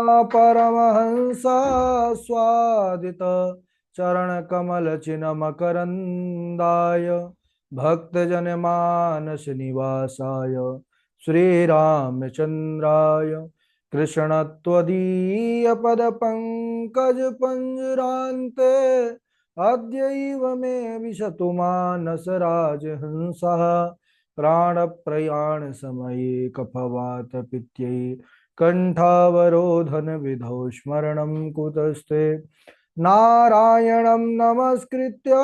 महापरमहंस स्वादित चरण कमल चिन्ह मकरंदाय भक्तजन मानस निवासाय श्री रामचंद्राय कृष्ण त्वदीय पद पंकज पंजरान्ते अद्यैव मे विशतु मानस राजहंसः प्राणप्रयाण समये कफवात पित्यै कंठावरोधन विधौ स्मरणं कुतस्ते नारायणं नमस्कृत्य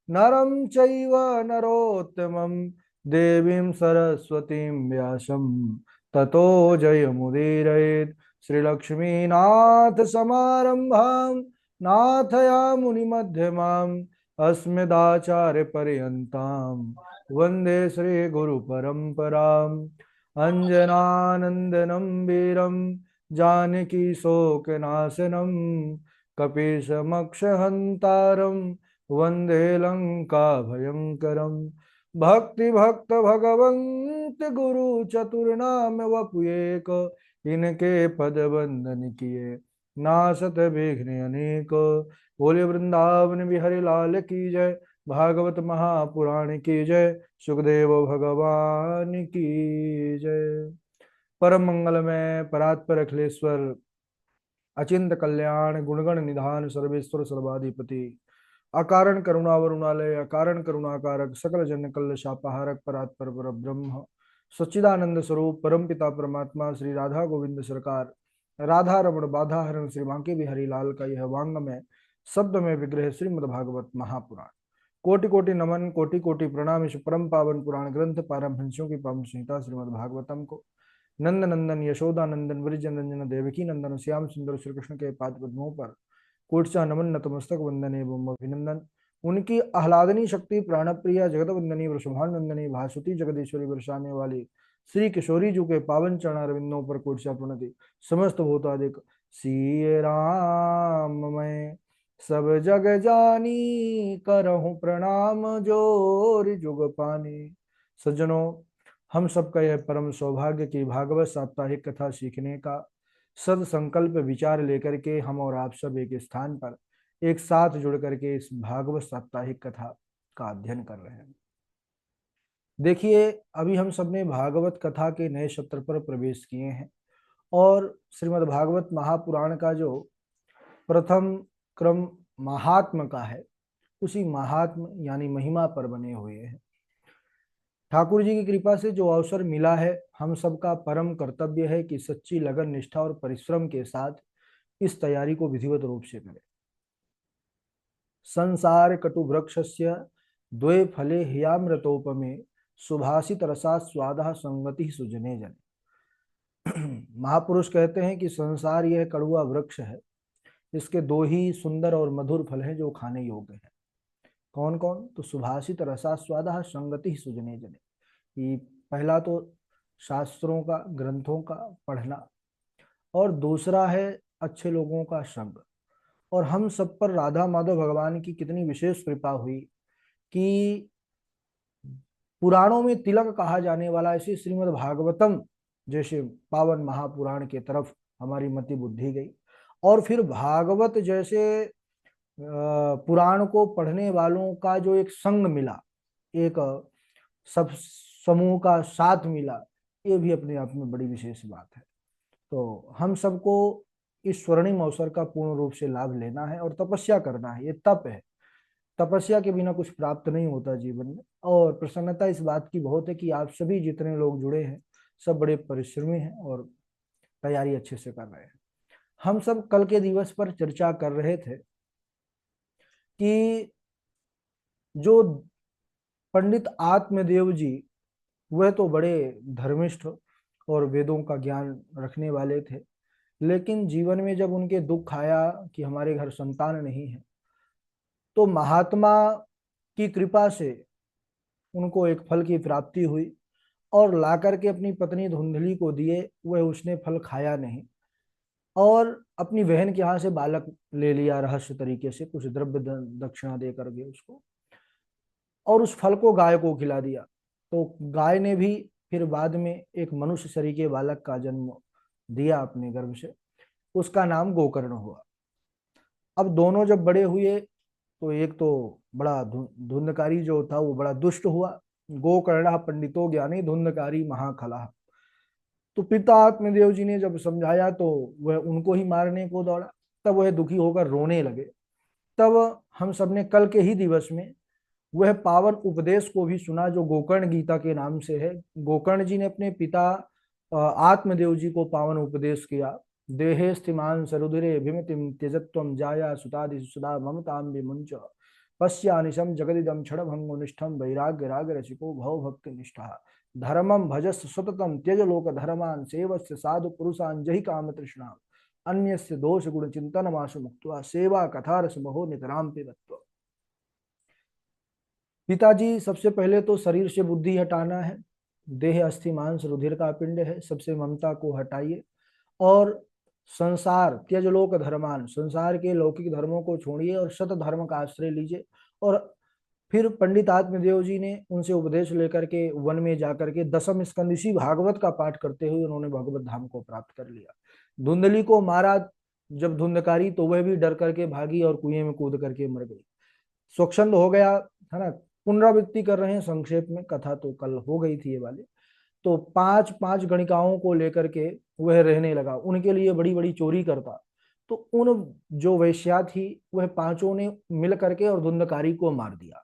नरं चैव नरोत्तमं देवीं सरस्वतीं व्यासं ततो जयमुदीरयेत् श्रीलक्ष्मीनाथ समारंभां नाथयामुनिमध्यमाम् अस्मदाचार्यपर्यन्तां वन्दे श्रीगुरुपरम्पराम् अञ्जनानन्दनं वीरं जानकीशोकनाशनं कपीशमक्षहन्तारं वन्दे लङ्काभयङ्करं भक्तिभक्त गुरु चतुर्नाम वपुएक इनके पद वंदन किए नासत विघ्न अनेक। बोले वृंदावन बिहारी लाल की जय। भागवत महापुराण की जय। सुखदेव भगवान की जय। परम मंगल में परात्पर अखिलेश्वर अचिंत कल्याण गुणगण निधान सर्वेश्वर सर्वाधिपति अकारण करुणा वरुणालय अकारण करुणाकारक सकल जन कल्ल शापाहारक परात्पर पर ब्रह्म सच्चिदानंद स्वरूप परम पिता परमात्मा श्री राधा गोविंद सरकार राधा रमण बाधा हरण श्री बांके बिहारी लाल का यह वांग में शब्द में विग्रह श्रीमद् भागवत महापुराण। कोटि कोटि नमन कोटि कोटि प्रणाम। इस परम पावन पुराण ग्रंथ पारमहंसियों की पावन संहिता श्रीमद् भागवतम को नंद नंदन यशोदा नंदन ब्रज नंदन देवकी नंदन श्याम सुंदर श्री कृष्ण के पाद पद्मों पर कोटसा नमन नतमस्तक वंदन एवं अभिनंदन। उनकी आह्लादनी शक्ति प्राणप्रिया जगत वंदनी वृषभानंदनी भासुती जगदीश्वरी बरसाने वाली श्री किशोरी जी के पावन चरणारविंदों पर कोटसा प्रणति। समस्त भूतादिक सीए राम मैं सब जग जानी करहूं प्रणाम जोर जुग पानी। सज्जनों, हम सबका यह परम सौभाग्य कि भागवत साप्ताहिक कथा सीखने का सद संकल्प विचार लेकर के हम और आप सब एक स्थान पर एक साथ जुड़ करके इस भागवत साप्ताहिक कथा का अध्ययन कर रहे हैं। देखिए, अभी हम सब ने भागवत कथा के नए सत्र पर प्रवेश किए हैं और श्रीमद् भागवत महापुराण का जो प्रथम क्रम महात्म का है उसी महात्म यानी महिमा पर बने हुए हैं। ठाकुर जी की कृपा से जो अवसर मिला है, हम सबका परम कर्तव्य है कि सच्ची लगन निष्ठा और परिश्रम के साथ इस तैयारी को विधिवत रूप से करें। संसार कटु वृक्षस्य द्वे फले हियामृतोपमे सुभाषित रसा स्वादा संगति सुजने जन। महापुरुष कहते हैं कि संसार यह कड़ुआ वृक्ष है, इसके दो ही सुंदर और मधुर फल हैं जो खाने योग्य हैं। कौन कौन? तो सुभाषित रसा स्वादा संगति सुजने जने। कि पहला तो शास्त्रों का ग्रंथों का पढ़ना और दूसरा है अच्छे लोगों का संग। और हम सब पर राधा माधव भगवान की कितनी विशेष कृपा हुई कि पुराणों में तिलक कहा जाने वाला ऐसे श्रीमद् भागवतम जैसे पावन महापुराण के तरफ हमारी मति बुद्धि गई और फिर भागवत जैसे पुराण को पढ़ने वालों का जो एक संग मिला, एक सब समूह का साथ मिला, ये भी अपने आप में बड़ी विशेष बात है। तो हम सबको इस स्वर्णिम अवसर का पूर्ण रूप से लाभ लेना है और तपस्या करना है। ये तप है, तपस्या के बिना कुछ प्राप्त नहीं होता जीवन में। और प्रसन्नता इस बात की बहुत है कि आप सभी जितने लोग जुड़े हैं सब बड़े परिश्रमी हैं और तैयारी अच्छे से कर रहे हैं। हम सब कल के दिवस पर चर्चा कर रहे थे कि जो पंडित आत्मदेव जी, वह तो बड़े धर्मिष्ठ और वेदों का ज्ञान रखने वाले थे, लेकिन जीवन में जब उनके दुख आया कि हमारे घर संतान नहीं है, तो महात्मा की कृपा से उनको एक फल की प्राप्ति हुई और लाकर के अपनी पत्नी धुंधली को दिए। वह उसने फल खाया नहीं और अपनी बहन के यहाँ से बालक ले लिया रहस्य तरीके से, कुछ द्रव्य दक्षिणा दे करके उसको, और उस फल को गाय को खिला दिया। तो गाय ने भी फिर बाद में एक मनुष्य शरीर के बालक का जन्म दिया अपने गर्भ से, उसका नाम गोकर्ण हुआ। अब दोनों जब बड़े हुए तो एक तो बड़ा धुंधकारी जो था वो बड़ा दुष्ट हुआ। गोकर्णा पंडितो ज्ञानी धुंधकारी महाखला। तो पिता आत्मदेव जी ने जब समझाया तो वह उनको ही मारने को दौड़ा। तब वह दुखी होकर रोने लगे। तब हम सबने कल के ही दिवस में वह पावन उपदेश को भी सुना जो गोकर्ण गीता के नाम से है। गोकर्ण जी ने अपने पिता आत्मदेव जी को पावन उपदेश किया। देहे स्थिमान सरुधिरे विमतिम त्यजत्वम जाया सुतादि सुधा ममताम विमुंच पश्यानिशम जगदिदम क्षणभंगुनिष्ठम वैराग्य राग रसिको भव भक्ति निष्ठा धर्मम भजस सततम त्यज लोक धर्मान सेवस्य साधु पुरुषान जहि काम तृष्णा अन्यस्य दोष गुण चिंतन मासु मुक्त्वा सेवा कथा रस महो नितराम पिबत्व। पिताजी, सबसे पहले तो शरीर से बुद्धि हटाना है। देह अस्थि मांस रुधिर का पिंड है, सबसे ममता को हटाइए और संसार त्यजलोक धर्मान, संसार के लौकिक धर्मों को छोड़िए और सत धर्म का आश्रय लीजिए। और फिर पंडित आत्मदेव जी ने उनसे उपदेश लेकर के वन में जाकर के दशम स्कंद इसी भागवत का पाठ करते हुए उन्होंने भगवत धाम को प्राप्त कर लिया। धुंधली को मारा जब धुंधकारी, तो वह भी डर करके भागी और कुएं में कूद करके मर गई। स्वच्छंद हो गया, है ना। पुनरावृत्ति कर रहे हैं संक्षेप में, कथा तो कल हो गई थी ये वाली। तो पांच पांच गणिकाओं को लेकर के वह रहने लगा, उनके लिए बड़ी बड़ी चोरी करता। तो उन जो वेश्या थी वह पांचों ने मिल करके और धुंधकारी को मार दिया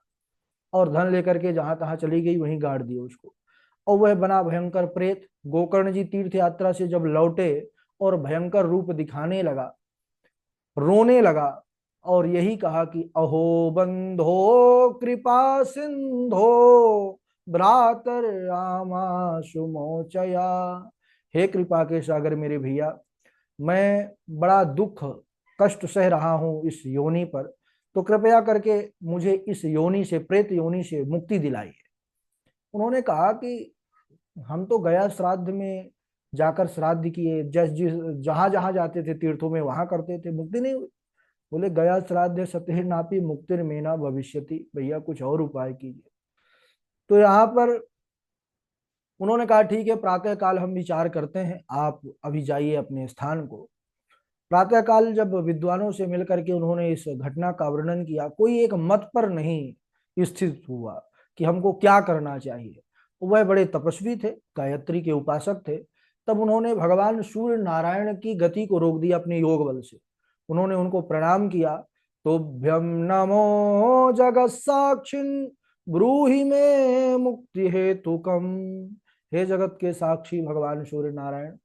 और धन लेकर के जहां तहां चली गई वहीं गाड़ दिया उसको। और वह बना भयंकर प्रेत। गोकर्ण जी तीर्थ यात्रा से जब लौटे और भयंकर रूप दिखाने लगा, रोने लगा और यही कहा कि अहो बंधो कृपा सिंधो भ्रातर रामाशु मोचया। हे कृपा के सागर मेरे भैया, मैं बड़ा दुख कष्ट सह रहा हूं इस योनि पर, तो कृपया करके मुझे इस योनि से, प्रेत योनि से मुक्ति दिलाइए। उन्होंने कहा कि हम तो गया श्राद्ध में जाकर श्राद्ध किए, जिस जिस जहां जहां जाते थे तीर्थों में वहां करते थे, मुक्ति नहीं हुई। बोले गया श्राद्ध सतेर नापी मुक्तिर मेना भविष्यति, भैया कुछ और उपाय कीजिए। तो यहाँ पर उन्होंने कहा ठीक है, प्रातः काल हम विचार करते हैं, आप अभी जाइए अपने स्थान को। प्रातः काल जब विद्वानों से मिलकर के उन्होंने इस घटना का वर्णन किया, कोई एक मत पर नहीं स्थित हुआ कि हमको क्या करना चाहिए। वह बड़े तपस्वी थे, गायत्री के उपासक थे। तब उन्होंने भगवान सूर्य नारायण की गति को रोक दिया अपने योग बल से। उन्होंने उनको प्रणाम किया। तोभ्यम नमो जगत साक्षिन ब्रूहि में मुक्ति हेतु कम। हे जगत के साक्षी भगवान सूर्य नारायण,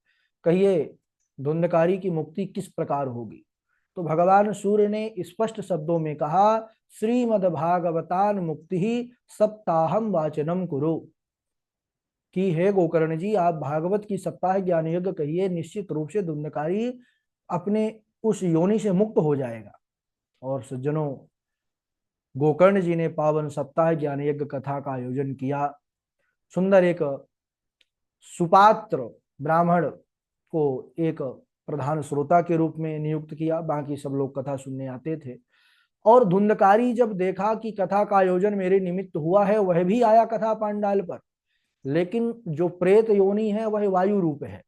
कहिए धुंधकारी की मुक्ति किस प्रकार होगी। तो भगवान सूर्य ने स्पष्ट शब्दों में कहा, श्रीमद् भागवतान मुक्ति ही सप्ताहम वाचनम कुरु। कि हे गोकर्ण जी, आप भागवत की सप्ताह ज्ञान यज्ञ कहिए, निश्चित रूप से धुंधकारी अपने उस योनि से मुक्त हो जाएगा। और सज्जनों, गोकर्ण जी ने पावन सप्ताह ज्ञान यज्ञ कथा का आयोजन किया। सुंदर एक सुपात्र ब्राह्मण को एक प्रधान श्रोता के रूप में नियुक्त किया, बाकी सब लोग कथा सुनने आते थे। और धुंधकारी जब देखा कि कथा का आयोजन मेरे निमित्त हुआ है, वह भी आया कथा पांडाल पर, लेकिन जो प्रेत योनि है वह वायु रूप है।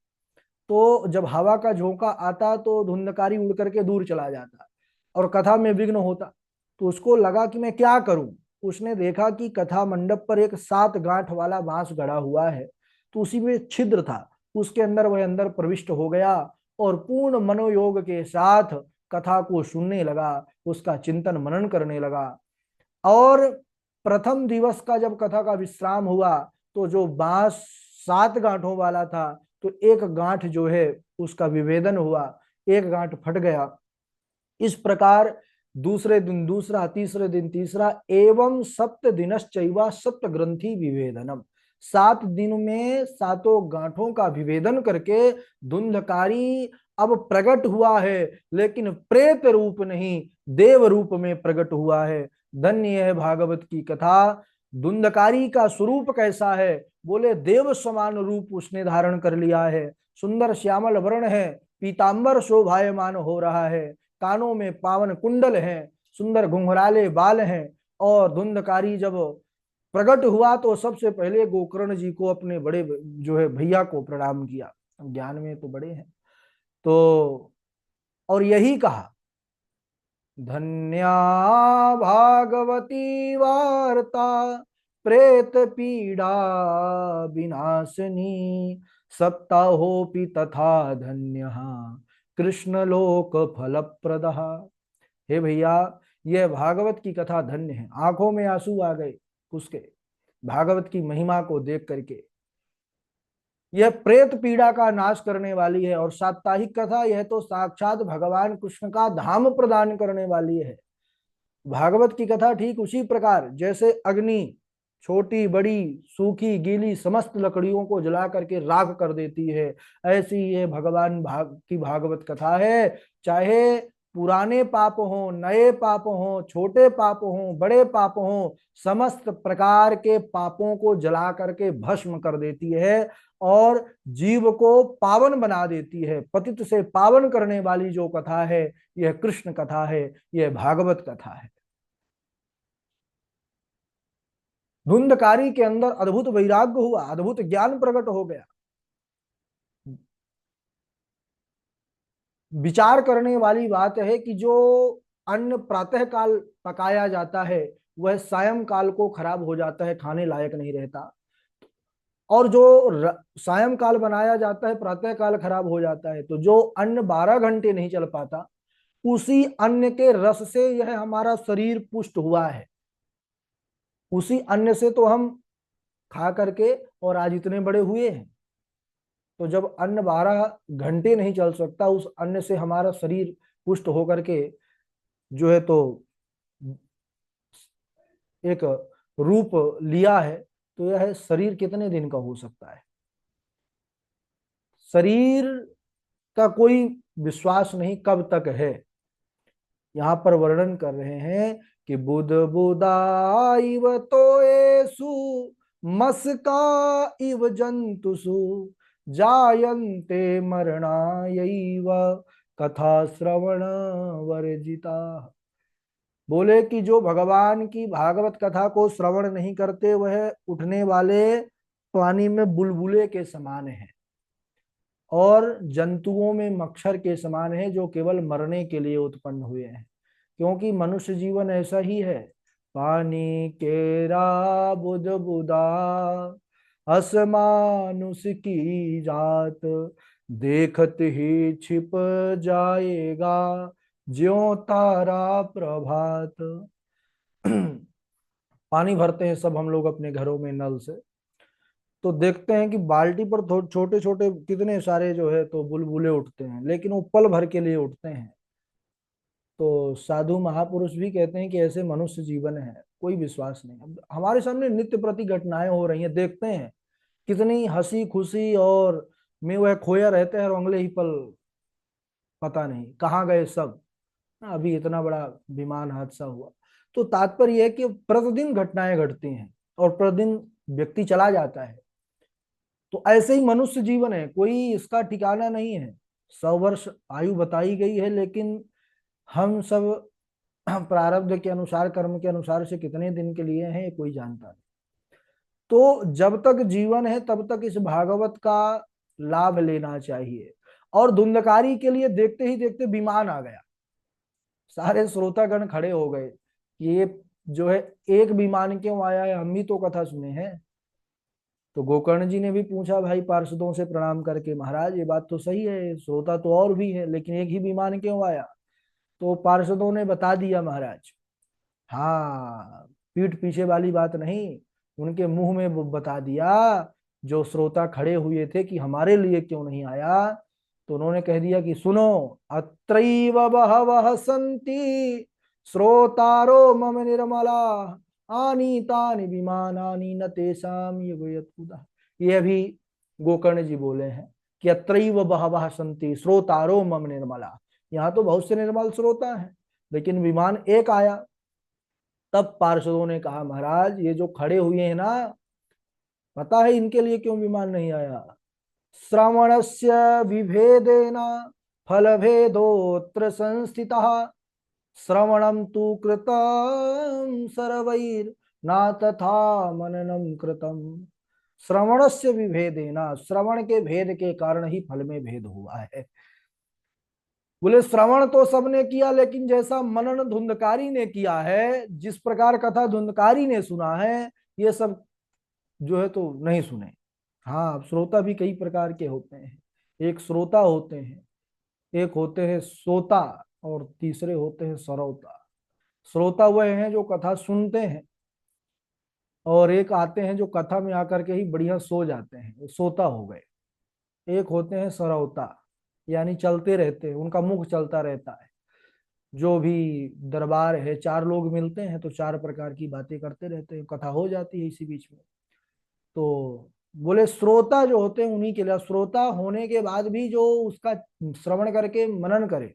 तो जब हवा का झोंका आता तो धुंधकारी उड़ करके दूर चला जाता और कथा में विघ्न होता। तो उसको लगा कि मैं क्या करूं। उसने देखा कि कथा मंडप पर एक 7 गांठ वाला बांस गड़ा हुआ है, तो उसी में छिद्र था, उसके अंदर वह अंदर प्रविष्ट हो गया और पूर्ण मनोयोग के साथ कथा को सुनने लगा, उसका चिंतन मनन करने लगा। और प्रथम दिवस का जब कथा का विश्राम हुआ तो जो बांस 7 गांठों वाला था, तो एक गांठ जो है उसका विभेदन हुआ, एक गांठ फट गया। इस प्रकार दूसरे दिन दूसरा, तीसरे दिन तीसरा, एवं सप्त दिनश्चैवा सप्त ग्रंथि विभेदनम। 7 दिन में 7 गांठों का विभेदन करके धुंधकारी अब प्रकट हुआ है, लेकिन प्रेत रूप नहीं, देव रूप में प्रकट हुआ है। धन्य है भागवत की कथा। धुंधकारी का स्वरूप कैसा है? बोले देव समान रूप उसने धारण कर लिया है। सुंदर श्यामल वर्ण है, पीतांबर शोभायमान हो रहा है, कानों में पावन कुंडल हैं, सुंदर घुंघराले बाल हैं। और धुंधकारी जब प्रकट हुआ तो सबसे पहले गोकर्ण जी को, अपने बड़े जो है भैया को प्रणाम किया। ज्ञान में तो बड़े हैं। तो और यही कहा, धन्या भागवती वार्ता प्रेत पीड़ा विनाशिनी, सप्ताहोपि तथा धन्य कृष्ण लोक फल। हे भैया, यह भागवत की कथा धन्य है। आंखों में आंसू आ गए उसके, भागवत की महिमा को देख करके। यह प्रेत पीड़ा का नाश करने वाली है, और साप्ताहिक कथा यह तो साक्षात भगवान कृष्ण का धाम प्रदान करने वाली है। भागवत की कथा ठीक उसी प्रकार जैसे अग्नि छोटी बड़ी सूखी गीली समस्त लकड़ियों को जला करके राख कर देती है, ऐसी ये भगवान की भागवत कथा है। चाहे पुराने पाप हो, नए पाप हो, छोटे पाप हो, बड़े पाप हो, समस्त प्रकार के पापों को जला करके भस्म कर देती है और जीव को पावन बना देती है। पतित से पावन करने वाली जो कथा है, यह कृष्ण कथा है, यह भागवत कथा है। धुंधकारी के अंदर अद्भुत वैराग्य हुआ, अद्भुत ज्ञान प्रकट हो गया। विचार करने वाली बात है कि जो अन्न प्रातः काल पकाया जाता है वह सायं काल को खराब हो जाता है, खाने लायक नहीं रहता। और जो सायं काल बनाया जाता है प्रातः काल खराब हो जाता है। तो जो अन्न 12 घंटे नहीं चल पाता, उसी अन्न के रस से यह हमारा शरीर पुष्ट हुआ है। उसी अन्न से तो हम खा करके और आज इतने बड़े हुए हैं। तो जब अन्न 12 घंटे नहीं चल सकता, उस अन्न से हमारा शरीर पुष्ट होकर के जो है तो एक रूप लिया है, तो यह शरीर कितने दिन का हो सकता है? शरीर का कोई विश्वास नहीं कब तक है। यहाँ पर वर्णन कर रहे हैं कि बुध बुधा इव तोएसु मस्का इव जंतुषु जायन्ते मरणायैव कथा श्रवण वर्जिता। बोले कि जो भगवान की भागवत कथा को श्रवण नहीं करते, वह उठने वाले पानी में बुलबुले के समान है और जंतुओं में मच्छर के समान है, जो केवल मरने के लिए उत्पन्न हुए हैं। क्योंकि मनुष्य जीवन ऐसा ही है। पानी केरा बुध बुदा असमानुष की जात, देखत ही छिप जाएगा ज्यों तारा प्रभात। पानी भरते हैं सब हम लोग अपने घरों में नल से, तो देखते हैं कि बाल्टी पर छोटे छोटे कितने सारे जो है तो बुलबुले उठते हैं, लेकिन वो पल भर के लिए उठते हैं। तो साधु महापुरुष भी कहते हैं कि ऐसे मनुष्य जीवन है, कोई विश्वास नहीं। अब हमारे सामने नित्य प्रति घटनाएं हो रही हैं, देखते हैं कितनी हंसी खुशी और में वह खोया रहते हैं, और अगले ही पल पता नहीं कहाँ गए सब। अभी इतना बड़ा विमान हादसा हुआ। तो तात्पर्य यह है कि प्रतिदिन घटनाएं घटती हैं और प्रतिदिन व्यक्ति चला जाता है। तो ऐसे ही मनुष्य जीवन है, कोई इसका ठिकाना नहीं है। 100 वर्ष आयु बताई गई है, लेकिन हम सब प्रारब्ध के अनुसार कर्म के अनुसार से कितने दिन के लिए हैं, ये कोई जानता नहीं। तो जब तक जीवन है तब तक इस भागवत का लाभ लेना चाहिए। और धुंधकारी के लिए देखते ही देखते विमान आ गया, सारे श्रोतागण खड़े हो गए कि ये जो है एक विमान क्यों आया है, हम भी तो कथा सुने हैं। तो गोकर्ण जी ने भी पूछा भाई पार्षदों से प्रणाम करके, महाराज ये बात तो सही है, श्रोता तो और भी है, लेकिन एक ही विमान क्यों आया? तो पार्षदों ने बता दिया महाराज। हाँ, पीठ पीछे वाली बात नहीं, उनके मुंह में वो बता दिया। जो श्रोता खड़े हुए थे कि हमारे लिए क्यों नहीं आया, तो उन्होंने कह दिया कि सुनो, अत्रैव बहवः सन्ति श्रोतारो मम निर्मला, आनीतानि विमानानि न तेषां युगयत्कुतः। ये भी गोकर्ण जी बोले हैं कि अत्रैव बहवः सन्ति श्रोतारो मम निर्मला, यहाँ तो बहुत से निर्मल श्रोता हैं, लेकिन विमान एक आया। तब पार्षदों ने कहा महाराज ये जो खड़े हुए हैं ना, पता है इनके लिए क्यों विमान नहीं आया? श्रवणस्य विभेदेन फल भेदोत्र संस्थितः, श्रवणम तु कृतम सर्वैर ना तथा मननम कृतम। श्रवणस्य विभेदेन, श्रवण के भेद के कारण ही फल में भेद हुआ है। बोले श्रवण तो सबने किया, लेकिन जैसा मनन धुंधकारी ने किया है, जिस प्रकार कथा धुंधकारी ने सुना है, ये सब जो है तो नहीं सुने। हाँ, श्रोता भी कई प्रकार के होते हैं। एक श्रोता होते हैं, एक होते हैं सोता, और तीसरे होते हैं सरौता। श्रोता वह हैं जो कथा सुनते हैं, और एक आते हैं जो कथा में आकर के ही बढ़िया सो जाते हैं, वो सोता हो गए। एक होते हैं सरौता, यानी चलते रहते हैं, उनका मुख चलता रहता है। जो भी दरबार है, चार लोग मिलते हैं तो चार प्रकार की बातें करते रहते हैं, कथा हो जाती है इसी बीच में। तो बोले श्रोता जो होते हैं उन्हीं के लिए, श्रोता होने के बाद भी जो उसका श्रवण करके मनन करे,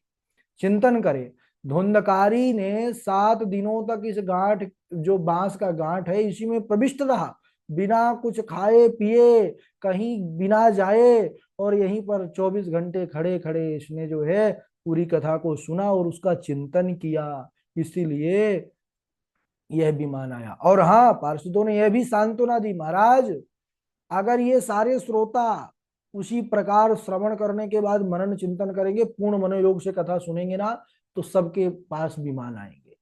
चिंतन करे। धुंधकारी ने 7 दिनों तक इस गांठ, जो बांस का गांठ है, इसी में प्रविष्ट रहा, बिना कुछ खाए पिए, कहीं बिना जाए, और यहीं पर 24 घंटे खड़े खड़े इसने जो है पूरी कथा को सुना और उसका चिंतन किया। इसीलिए यह विमान आया। और हाँ, पार्षदों ने यह भी सांत्वना दी, महाराज अगर ये सारे श्रोता उसी प्रकार श्रवण करने के बाद मनन चिंतन करेंगे, पूर्ण मनोयोग से कथा सुनेंगे ना, तो सबके पास विमान आएंगे।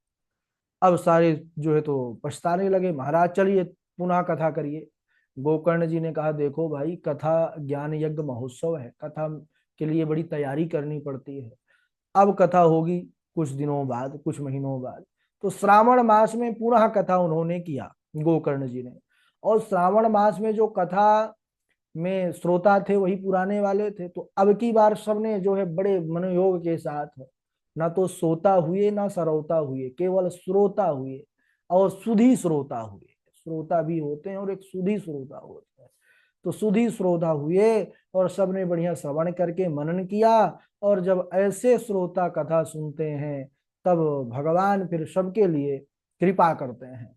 अब सारे जो है तो पछताने लगे, महाराज चलिए पुनः कथा करिए। गोकर्ण जी ने कहा, देखो भाई, कथा ज्ञान यज्ञ महोत्सव है, कथा के लिए बड़ी तैयारी करनी पड़ती है। अब कथा होगी कुछ दिनों बाद, कुछ महीनों बाद। तो श्रावण मास में पुनः कथा उन्होंने किया, गोकर्ण जी ने। और श्रावण मास में जो कथा में श्रोता थे वही पुराने वाले थे, तो अब की बार सबने जो है बड़े मनोयोग के साथ, ना तो सोता हुए ना सरौता हुए, केवल श्रोता हुए, और सुधी श्रोता हुए। श्रोता भी होते हैं और एक सुधी श्रोता होते हैं। तो सुधी श्रोता हुए और सबने बढ़िया श्रवण करके मनन किया। और जब ऐसे श्रोता कथा सुनते हैं, तब भगवान फिर सबके लिए कृपा करते हैं।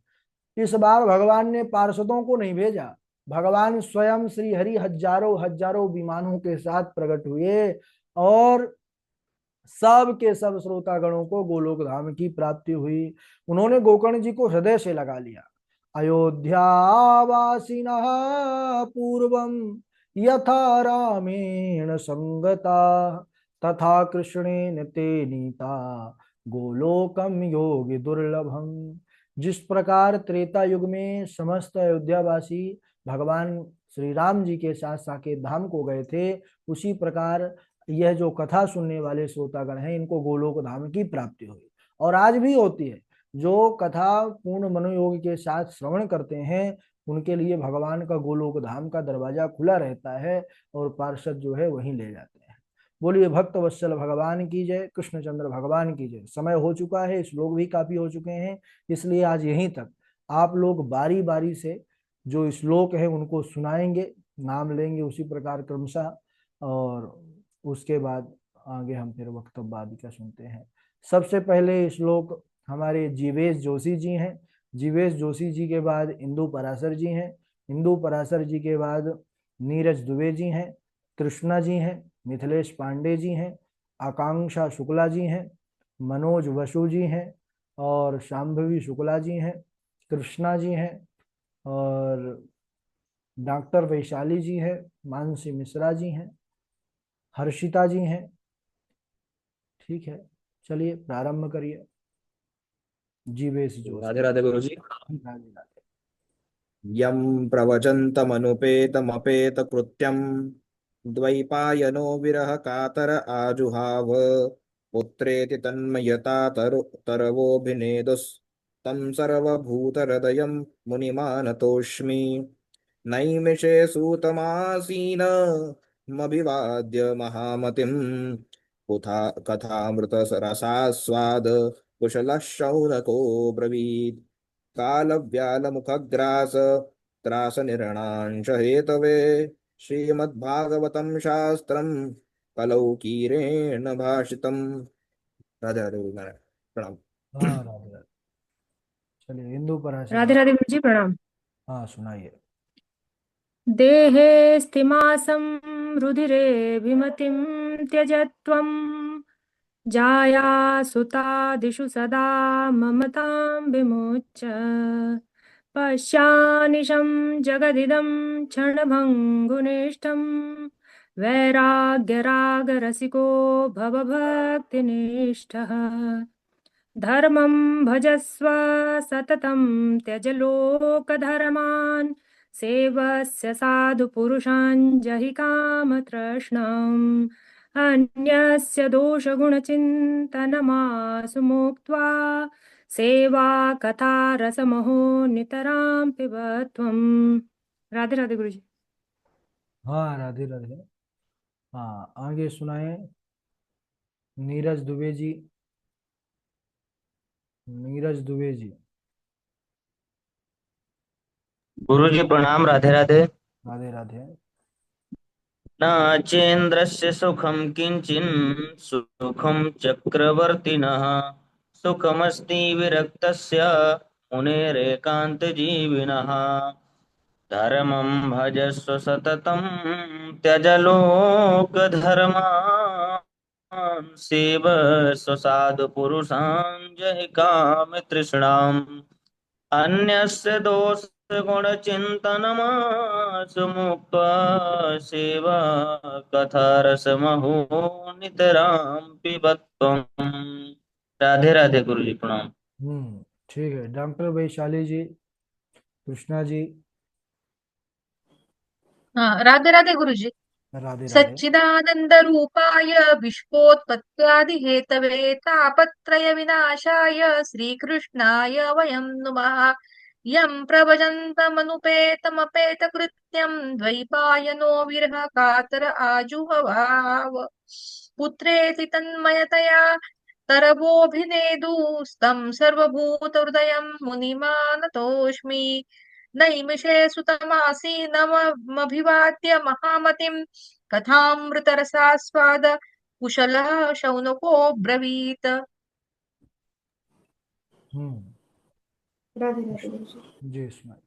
इस बार भगवान ने पार्षदों को नहीं भेजा, भगवान स्वयं श्री हरि हजारों हजारों विमानों के साथ प्रकट हुए, और सब के सब श्रोतागणों को गोलोक धाम की प्राप्ति हुई। उन्होंने गोकर्ण जी को हृदय से लगा लिया। अयोध्यावासिनः पूर्वं यथा रामेण संगता, तथा कृष्णेन ते नीता गोलोकम योगी दुर्लभम। जिस प्रकार त्रेता युग में समस्त अयोध्यावासी भगवान श्री राम जी के साथ साकेत धाम को गए थे, उसी प्रकार यह जो कथा सुनने वाले श्रोतागण हैं, इनको गोलोक धाम की प्राप्ति हुई, और आज भी होती है। जो कथा पूर्ण मनोयोग के साथ श्रवण करते हैं, उनके लिए भगवान का गोलोक धाम का दरवाजा खुला रहता है, और पार्षद जो है वहीं ले जाते हैं। बोलिए भक्त वत्सल भगवान की जय, कृष्णचंद्र भगवान की जय। समय हो चुका है, श्लोक भी काफी हो चुके हैं, इसलिए आज यहीं तक। आप लोग बारी बारी से जो श्लोक है उनको सुनाएंगे, नाम लेंगे उसी प्रकार क्रमशः, और उसके बाद आगे हम फिर वक्तव्य आदि का सुनते हैं। सबसे पहले श्लोक हमारे जीवेश जोशी जी हैं। जीवेश जोशी जी के बाद इंदु पराशर जी हैं। इंदु पराशर जी के बाद नीरज दुबे जी हैं, कृष्णा जी हैं, मिथिलेश पांडे जी हैं, आकांक्षा शुक्ला जी हैं, मनोज वसु जी हैं, और शांभवी शुक्ला जी हैं, कृष्णा जी हैं, और डॉक्टर वैशाली जी हैं, मानसी मिश्रा जी हैं, हर्षिता जी हैं। ठीक है, चलिए प्रारंभ करिए। जीवेश जोशी। राधे राधे गुरु जी। राधे राधे। यम प्रवचन्तमनुपेतमपेतकृत्यम् द्वैपायनो विरह कातर आजुहाव पुत्रेति तन्मयता तरवोऽभिनेदुस्तं सर्वभूतहृदयं मुनिमानतोऽस्मि नैमिषे सूतमासीन मभिवाद्य महामतिं पुथा कथामृतरसास्वाद कुशलः शौनको ब्रवीत् कालव्यालमुखग्रास त्रासनिर्णांश हेतवे श्रीमद्भागवतं शास्त्रं कलौ कीरेण भाषितम्। राधे राधे गुरु महाराज प्रणाम। हाँ राधे राधे। चलिए इंदु पराशर राधे जी। राधे गुरु जी प्रणाम। हाँ सुनाइए। देहे स्थिमासं रुधिरेऽभिमतिं त्यजत्वं जाया सुतादिषु सदा ममतां विमोच्य पश्यानिशं जगदिदं क्षणभङ्गुनिष्ठं वैराग्यरागरसिको भवभक्तिनिष्ठः धर्मं भजस्व सततं त्यज लोकधर्मान् सेवस्य साधुपुरुषान् जहि कामतृष्णाम् अन्यस्य दोषगुणचिन्तनमासु मुक्त्वा सेवा कथा रसमहो नितरां पिबत्वम्। राधे राधे गुरुजी। हाँ राधे राधे। हाँ आगे सुनाए नीरज दुबे जी। नीरज दुबे जी। गुरु जी प्रणाम। राधे राधे। राधे राधे। न चेन्द्रस्य सुखं किंचिन् सुखं चक्रवर्तिनः सुखमस्ति विरक्तस्य मुनेरेकान्तजीविनः धर्मं भजस्व सततं त्यज लोकधर्मान् सेवस्व साधुपुरुषान् जहि कामतृष्णाम् अन्यस्य दोषगुणचिन्तनमासु मुक्त्वा सेवा कथारसमहो नितरां पिबत्वम्। राधे राधे गुरु जी प्रणाम। ठीक है डॉक्टर वैशाली जी। कृष्णा जी। हाँ, राधे राधे गुरुजी। राधे राधे। सच्चिदानंद रूपाय विश्वोत्पत्त्यादि हेतवे तापत्रय विनाशाय श्रीकृष्णाय वयं नुमः। यं प्रभजन्तमनुपेतमपेत कृत्यं द्वैपायनो विरह कातर आजुहवाव पुत्रेति तन्मयतया तरवोऽभिनेदुस्तं सर्वभूतहृदयं मुनिमानतोऽस्मि। नैमिषे सुतमासीनमभिवाद्य महामतिं कथामृतरसास्वाद कुशलः शौनको ब्रवीत। राधे राधे गुरुजी। जी सुनाए।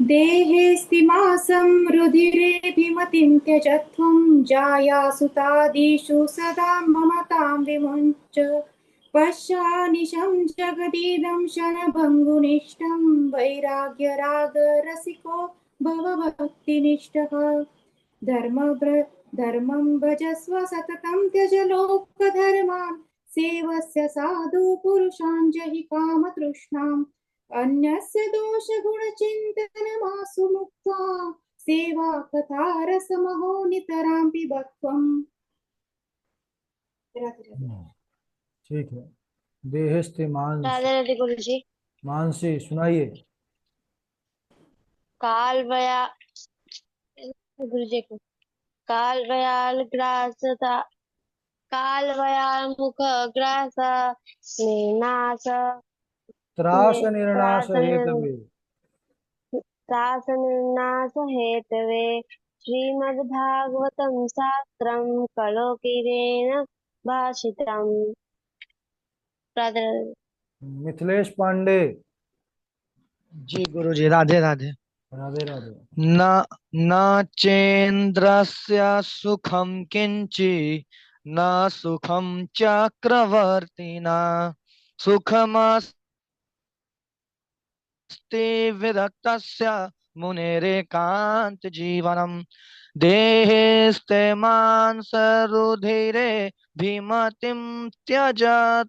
देहेऽस्तिमासं रुधिरेऽभिमतिं त्यजध्वं जायासुतादिषु सदा ममतां विमुञ्च पश्यानिशं जगदीदं शनभङ्गुनिष्ठं वैराग्यरागरसिको भवभक्तिनिष्ठः धर्मं भजस्व सततं त्यज लोकधर्मान् सेवस्य साधु पुरुषान् जहि कामतृष्णाम् अन्यस्य दोषगुणचिन्तनमासु मुक्त्वा सेवा कथा रसमहो नितरां पिबत्वम्। ठीक है देहस्ते मांस। राधे राधे गुरु जी। मानसी सुनाइए। काल भया गुरु जी को काल भयाल ग्रासता काल भयाल मुख ग्रास निर्नाश त्रास निर्णाश त्रास हेतवे। निर्नाश हेतवे श्रीमद्भागवतं शास्त्रं कलोकिरेण भाषितम्। राधे राधे। मिथिलेश पांडे। जी गुरु जी राधे राधे। राधे राधे। न न चेन्द्रस्य सुखं किंचि न सुखं चक्रवर्तिना सुखमस्ति विरक्तस्य मुनेरेकान्तजीवनम् देहेस्ते मांसरुधिरे भीमतिं त्यज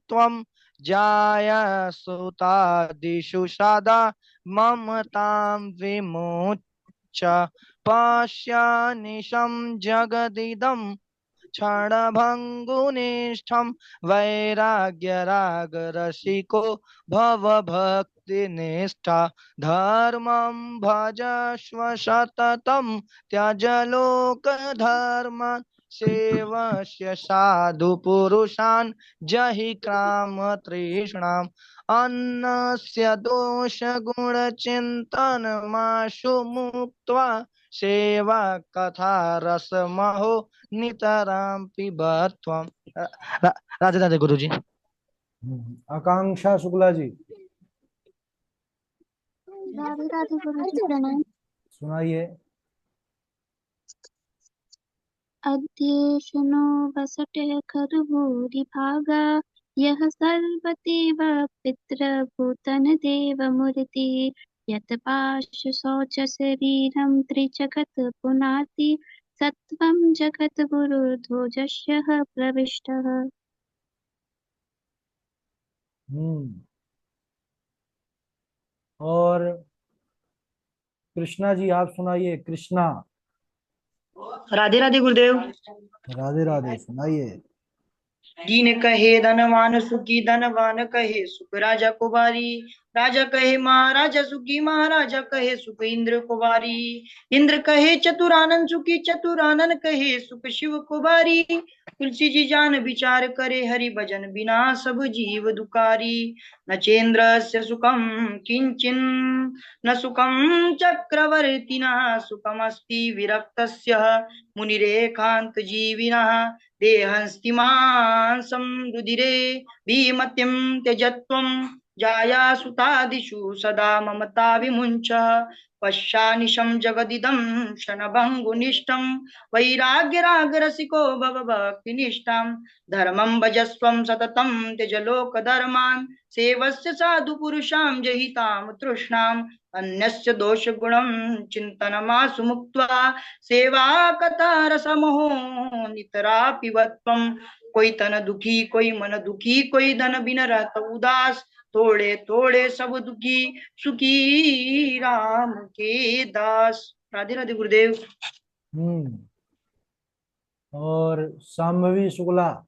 त्वं जायसुतादिषु सदा ममतां विमुच्य पश्यानिशं जगदिदं क्षणभङ्गुनिष्ठं वैराग्यरागरसिको भवभक्तिनिष्ठा धर्मं भजस्व सततं त्यज लोकधर्मान् सेवस्य साधुपुरुषान् जहि कामतृष्णाम् अन्नस्य दोषगुणचिन्तनमाशु मुक्त्वा सेवा कथा रसमहो नितरां पिबत्वम्। राधे राधे गुरु जी। आकांक्षा शुक्ला जी। राधे राधे गुरु जी प्रणाम। सुनाइए। अध्येशनो वसटे खरभूरि भागा यः सर्वदेव पितृभूतन देवमूर्ति यत् पार्श्व शौच शरीरं त्रिजगत् पुनाति सत्त्वं जगद्गुरुर्ध्वजस्य प्रविष्टः। और कृष्णा जी आप सुनाइए। कृष्णा। राधे राधे गुरुदेव। राधे राधे सुनाइए। दीन कहे धनवान सुखी, धनवान कहे सुख राजा कुमारी, राजा कहे महाराजा सुखी, महाराजा कहे सुख इंद्र कुमारी, इंद्र कहे चतुरानन सुखी, चतुरानन कहे सुख शिव कुमारी। तुलसी जी जान विचार करे, हरि भजन बिना सब जीव दुकारी। न चेन्द्रस्य सुखम किंचिन, न सुखम चक्रवर्तिना, सुखमस्ति विरक्तस्य मुनिरेकांत जीविनः। देहस्तिमांसं रुधिरे भीमतिं त्यजत्वं, जाया सुतादिषु सदा ममता विमुञ्च। पश्यानिशं जगदिदं क्षणभङ्गुनिष्ठं, वैराग्यरागरसिको भव भक्तिनिष्ठां। धर्मं भजस्वं सततं त्यज लोकधर्मान्, सेवस्य साधु पुरुषां जहितां तृष्णाम्। अन्यस्य दोषगुणं चिन्तनमासु मुक्त्वा, सेवा कथा रसमोहो नितरा पिबत्वम्। कोई तन दुखी कोई मन दुखी, कोई धन बिन रहत उदास, थोड़े थोड़े सब दुखी सुखी राम के दास। राधे राधे गुरुदेव। और शांभवी शुक्ला।